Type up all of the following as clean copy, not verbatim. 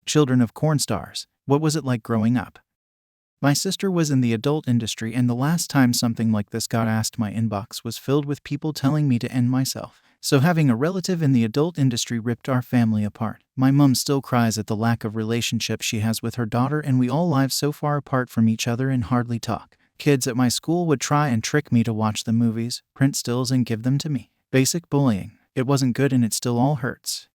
Children of corn stars. What was it like growing up? My sister was in the adult industry, and the last time something like this got asked, my inbox was filled with people telling me to end myself. So having a relative in the adult industry ripped our family apart. My mom still cries at the lack of relationship she has with her daughter, and we all live so far apart from each other and hardly talk. Kids at my school would try and trick me to watch the movies, print stills, and give them to me. Basic bullying. It wasn't good and it still all hurts.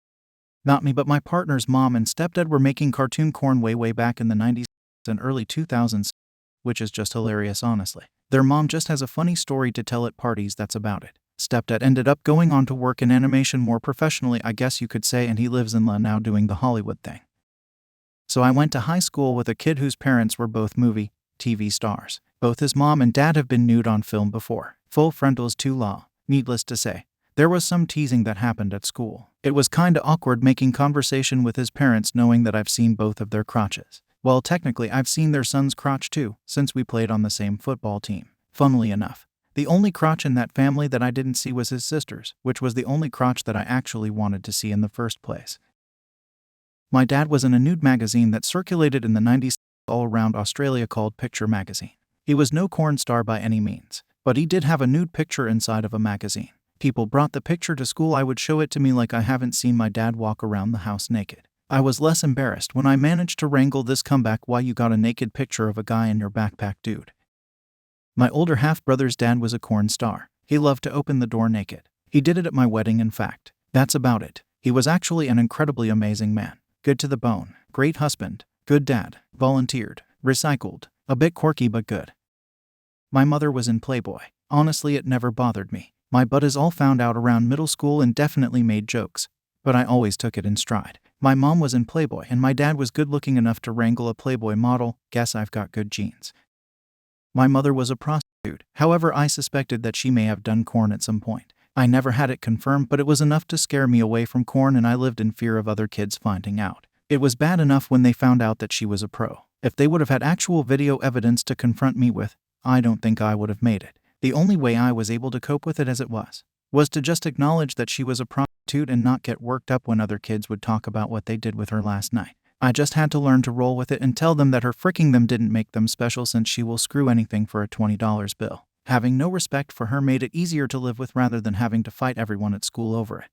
Not me, but my partner's mom and stepdad were making cartoon corn way back in the 90s and early 2000s, which is just hilarious, honestly. Their mom just has a funny story to tell at parties, that's about it. Stepdad ended up going on to work in animation more professionally, I guess you could say, and he lives in La now doing the Hollywood thing. So I went to high school with a kid whose parents were both movie, TV stars. Both his mom and dad have been nude on film before. Full frontals to law. Needless to say, there was some teasing that happened at school. It was kinda awkward making conversation with his parents knowing that I've seen both of their crotches. Well, technically I've seen their son's crotch too, since we played on the same football team. Funnily enough, the only crotch in that family that I didn't see was his sister's, which was the only crotch that I actually wanted to see in the first place. My dad was in a nude magazine that circulated in the 90s all around Australia called Picture Magazine. He was no corn star by any means, but he did have a nude picture inside of a magazine. People brought the picture to school. I would show it to me like I haven't seen my dad walk around the house naked. I was less embarrassed when I managed to wrangle this comeback. Why you got a naked picture of a guy in your backpack, dude? My older half-brother's dad was a corn star. He loved to open the door naked. He did it at my wedding, in fact. That's about it. He was actually an incredibly amazing man. Good to the bone. Great husband. Good dad. Volunteered. Recycled. A bit quirky but good. My mother was in Playboy. Honestly, it never bothered me. My buddies all found out around middle school and definitely made jokes, but I always took it in stride. My mom was in Playboy and my dad was good looking enough to wrangle a Playboy model. Guess I've got good genes. My mother was a prostitute. However, I suspected that she may have done corn at some point. I never had it confirmed, but it was enough to scare me away from corn, and I lived in fear of other kids finding out. It was bad enough when they found out that she was a pro. If they would have had actual video evidence to confront me with, I don't think I would have made it. The only way I was able to cope with it as it was to just acknowledge that she was a prostitute and not get worked up when other kids would talk about what they did with her last night. I just had to learn to roll with it and tell them that her fricking them didn't make them special, since she will screw anything for a $20 bill. Having no respect for her made it easier to live with rather than having to fight everyone at school over it.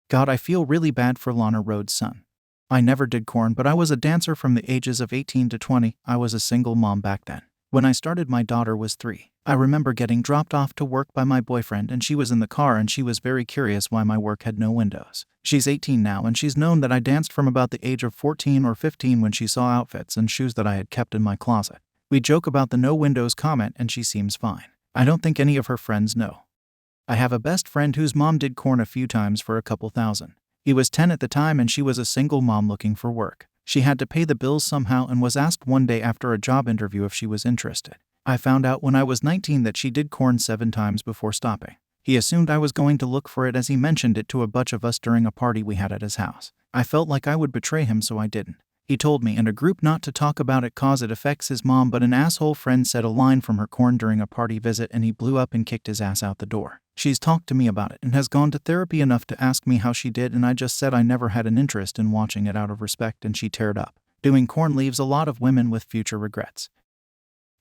God, I feel really bad for Lana Rhodes' son. I never did corn, but I was a dancer from the ages of 18 to 20. I was a single mom back then. When I started, my daughter was 3. I remember getting dropped off to work by my boyfriend, and she was in the car, and she was very curious why my work had no windows. She's 18 now, and she's known that I danced from about the age of 14 or 15 when she saw outfits and shoes that I had kept in my closet. We joke about the no windows comment, and she seems fine. I don't think any of her friends know. I have a best friend whose mom did corn a few times for a couple thousand. He was 10 at the time, and she was a single mom looking for work. She had to pay the bills somehow and was asked one day after a job interview if she was interested. I found out when I was 19 that she did corn 7 times before stopping. He assumed I was going to look for it, as he mentioned it to a bunch of us during a party we had at his house. I felt like I would betray him, so I didn't. He told me and a group not to talk about it cause it affects his mom, but an asshole friend said a line from her corn during a party visit and he blew up and kicked his ass out the door. She's talked to me about it and has gone to therapy enough to ask me how she did, and I just said I never had an interest in watching it out of respect, and she teared up. Doing corn leaves a lot of women with future regrets.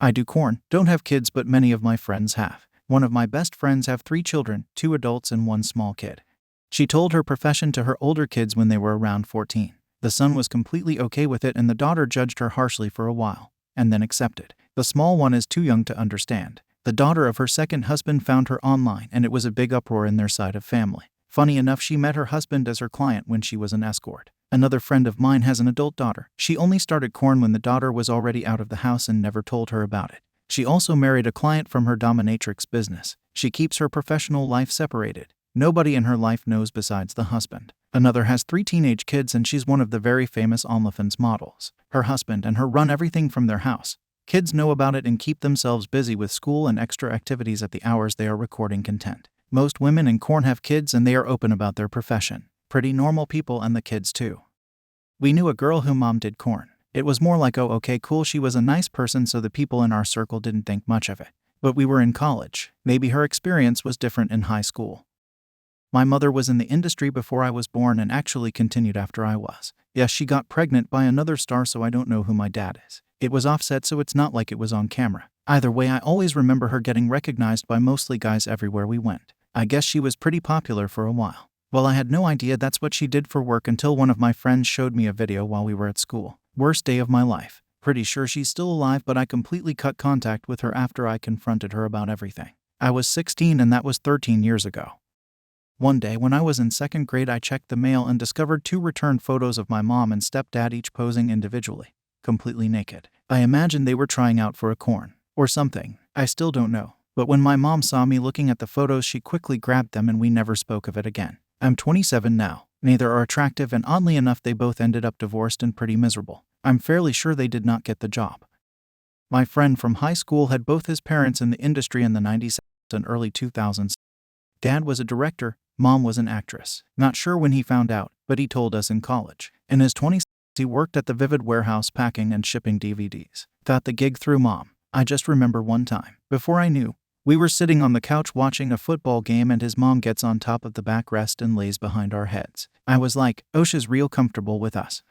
I do corn, don't have kids, but many of my friends have. One of my best friends have 3 children, 2 adults and 1 small kid. She told her profession to her older kids when they were around 14. The son was completely okay with it, and the daughter judged her harshly for a while, and then accepted. The small one is too young to understand. The daughter of her second husband found her online, and it was a big uproar in their side of family. Funny enough, she met her husband as her client when she was an escort. Another friend of mine has an adult daughter. She only started corn when the daughter was already out of the house and never told her about it. She also married a client from her dominatrix business. She keeps her professional life separated. Nobody in her life knows besides the husband. Another has 3 teenage kids, and she's one of the very famous OnlyFans models. Her husband and her run everything from their house. Kids know about it and keep themselves busy with school and extra activities at the hours they are recording content. Most women in corn have kids, and they are open about their profession. Pretty normal people, and the kids too. We knew a girl who mom did corn. It was more like, oh okay cool, she was a nice person, so the people in our circle didn't think much of it. But we were in college. Maybe her experience was different in high school. My mother was in the industry before I was born and actually continued after I was. Yes, she got pregnant by another star, so I don't know who my dad is. It was offset, so it's not like it was on camera. Either way, I always remember her getting recognized by mostly guys everywhere we went. I guess she was pretty popular for a while. Well, I had no idea that's what she did for work until one of my friends showed me a video while we were at school. Worst day of my life. Pretty sure she's still alive, but I completely cut contact with her after I confronted her about everything. I was 16 and that was 13 years ago. One day when I was in 2nd grade, I checked the mail and discovered 2 returned photos of my mom and stepdad, each posing individually, completely naked. I imagine they were trying out for a corn or something. I still don't know. But when my mom saw me looking at the photos, she quickly grabbed them and we never spoke of it again. I'm 27 now. Neither are attractive, and oddly enough, they both ended up divorced and pretty miserable. I'm fairly sure they did not get the job. My friend from high school had both his parents in the industry in the 90s and early 2000s. Dad was a director, mom was an actress. Not sure when he found out, but he told us in college. In his 20s, he worked at the Vivid warehouse packing and shipping DVDs. Got the gig through mom. I just remember one time, before I knew, we were sitting on the couch watching a football game and his mom gets on top of the backrest and lays behind our heads. I was like, oh, she's real comfortable with us.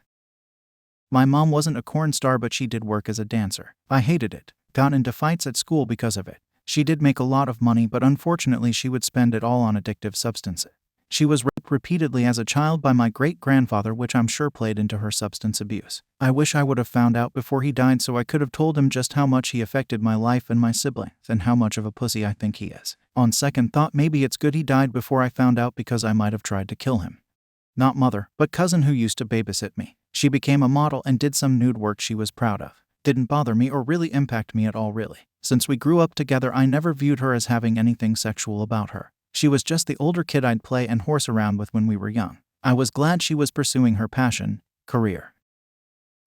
My mom wasn't a corn star, but she did work as a dancer. I hated it. Got into fights at school because of it. She did make a lot of money, but unfortunately she would spend it all on addictive substances. She was raped repeatedly as a child by my great-grandfather, which I'm sure played into her substance abuse. I wish I would have found out before he died so I could have told him just how much he affected my life and my siblings and how much of a pussy I think he is. On second thought, maybe it's good he died before I found out, because I might have tried to kill him. Not mother, but cousin who used to babysit me. She became a model and did some nude work she was proud of. Didn't bother me or really impact me at all, really. Since we grew up together, I never viewed her as having anything sexual about her. She was just the older kid I'd play and horse around with when we were young. I was glad she was pursuing her passion, career.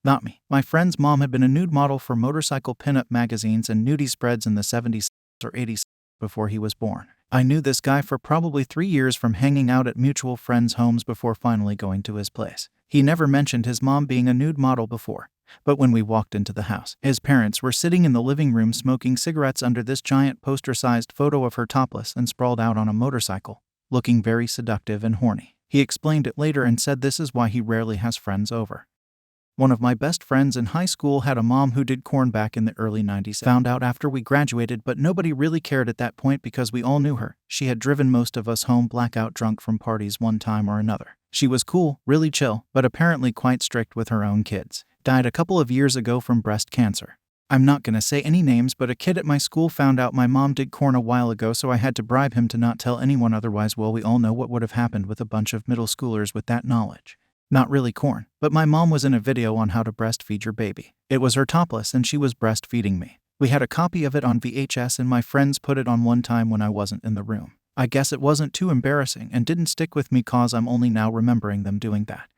Not me. My friend's mom had been a nude model for motorcycle pinup magazines and nudie spreads in the 70s or 80s before he was born. I knew this guy for probably 3 years from hanging out at mutual friends' homes before finally going to his place. He never mentioned his mom being a nude model before, but when we walked into the house, his parents were sitting in the living room smoking cigarettes under this giant poster-sized photo of her topless and sprawled out on a motorcycle, looking very seductive and horny. He explained it later and said this is why he rarely has friends over. One of my best friends in high school had a mom who did corn back in the early 90s. Found out after we graduated, but nobody really cared at that point because we all knew her. She had driven most of us home blackout drunk from parties one time or another. She was cool, really chill, but apparently quite strict with her own kids. Died a couple of years ago from breast cancer. I'm not gonna say any names, but a kid at my school found out my mom did corn a while ago, so I had to bribe him to not tell anyone, otherwise, well, we all know what would have happened with a bunch of middle schoolers with that knowledge. Not really corn, but my mom was in a video on how to breastfeed your baby. It was her topless and she was breastfeeding me. We had a copy of it on VHS and my friends put it on one time when I wasn't in the room. I guess it wasn't too embarrassing and didn't stick with me cause I'm only now remembering them doing that.